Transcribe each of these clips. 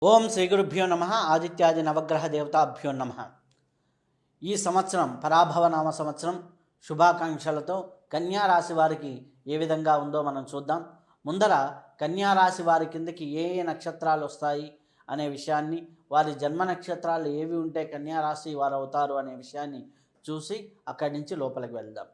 ఓం శ్రీ గురుభ్యో నమ. ఆదిత్యాది నవగ్రహ దేవతాభ్యో నమ. ఈ సంవత్సరం పరాభవనామ సంవత్సరం శుభాకాంక్షలతో కన్యారాశి వారికి ఏ విధంగా ఉందో మనం చూద్దాం. ముందర కన్యారాశి వారి కిందకి ఏ ఏ నక్షత్రాలు వస్తాయి అనే విషయాన్ని, వారి జన్మ నక్షత్రాలు ఏవి ఉంటే కన్యారాశి వారు అవుతారు అనే విషయాన్ని చూసి అక్కడి నుంచి లోపలికి వెళ్దాం.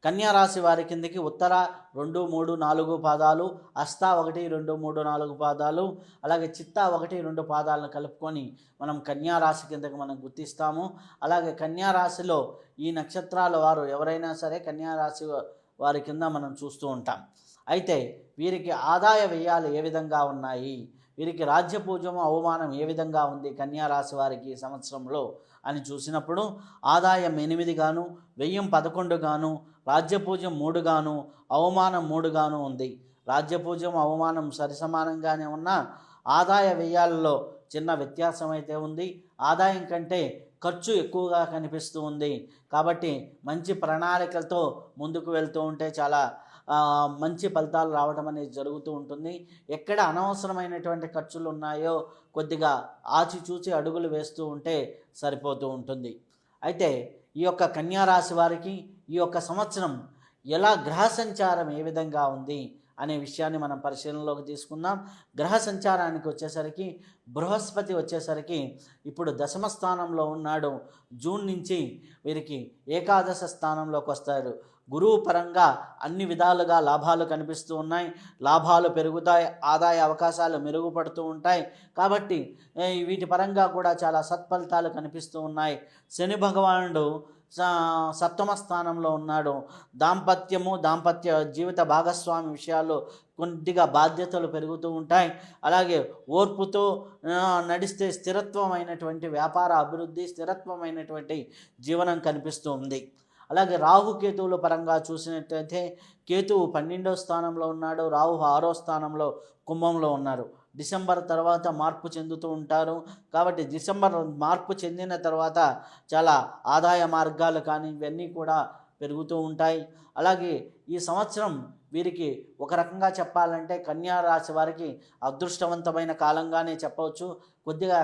కన్యారాశి వారి కిందకి ఉత్తర 2, 3, 4 పాదాలు, హస్త 1, 2, 3, 4 పాదాలు, అలాగే చిత్త 1, 2 పాదాలను కలుపుకొని మనం కన్యారాశి కిందకి మనం గుర్తిస్తాము. అలాగే కన్యారాశిలో ఈ నక్షత్రాల వారు ఎవరైనా సరే కన్యారాశి వారి కింద మనం చూస్తూ ఉంటాం. అయితే వీరికి ఆదాయ వ్యయాలు ఏ విధంగా ఉన్నాయి, వీరికి రాజ్యపూజ్యము అవమానం ఏ విధంగా ఉంది కన్యారాశి వారికి ఈ సంవత్సరంలో అని చూసినప్పుడు ఆదాయం 8 గాను, వ్యయం 11 గాను, రాజ్యపూజ్యం 3 గాను, అవమానం 3 గాను ఉంది. రాజ్యపూజ్యం అవమానం సరిసమానంగానే ఉన్నా ఆదాయ వ్యయాలలో చిన్న వ్యత్యాసం అయితే ఉంది. ఆదాయం కంటే ఖర్చు ఎక్కువగా కనిపిస్తూ ఉంది. కాబట్టి మంచి ప్రణాళికలతో ముందుకు వెళ్తూ ఉంటే చాలా మంచి ఫలితాలు రావడం అనేది జరుగుతూ ఉంటుంది. ఎక్కడ అనవసరమైనటువంటి ఖర్చులు ఉన్నాయో కొద్దిగా ఆచిచూచి అడుగులు వేస్తూ ఉంటే సరిపోతూ ఉంటుంది. అయితే ఈ యొక్క కన్యారాశి వారికి ఈ యొక్క సంవత్సరం ఎలా గ్రహ సంచారం ఏ విధంగా ఉంది అనే విషయాన్ని మనం పరిశీలనలోకి తీసుకుందాం. గ్రహ సంచారానికి వచ్చేసరికి బృహస్పతి వచ్చేసరికి ఇప్పుడు దశమ స్థానంలో ఉన్నాడు. జూన్ నుంచి వీరికి ఏకాదశ స్థానంలోకి వస్తారు. గురువు పరంగా అన్ని విధాలుగా లాభాలు కనిపిస్తూ ఉన్నాయి. లాభాలు పెరుగుతాయి, ఆదాయ అవకాశాలు మెరుగుపడుతూ ఉంటాయి. కాబట్టి వీటి పరంగా కూడా చాలా సత్ఫలితాలు కనిపిస్తూ ఉన్నాయి. శని భగవానుడు సప్తమ స్థానంలో ఉన్నాడు. దాంపత్య జీవిత భాగస్వామి విషయాల్లో కొద్దిగా బాధ్యతలు పెరుగుతూ ఉంటాయి. అలాగే ఓర్పుతో నడిస్తే స్థిరత్వమైనటువంటి వ్యాపార అభివృద్ధి, స్థిరత్వమైనటువంటి జీవనం కనిపిస్తూ ఉంది. అలాగే రాహుకేతువుల పరంగా చూసినట్లయితే కేతువు 12వ స్థానంలో ఉన్నాడు, రాహు 6వ స్థానంలో కుంభంలో ఉన్నారు. డిసెంబర్ తర్వాత మార్పు చెందుతూ ఉంటారు. కాబట్టి డిసెంబర్ మార్పు చెందిన తర్వాత చాలా ఆదాయ మార్గాలు కానీ ఇవన్నీ కూడా పెరుగుతూ ఉంటాయి. అలాగే ఈ సంవత్సరం వీరికి ఒక రకంగా చెప్పాలంటే కన్యా రాశి వారికి అదృష్టవంతమైన కాలంగానే చెప్పవచ్చు. కొద్దిగా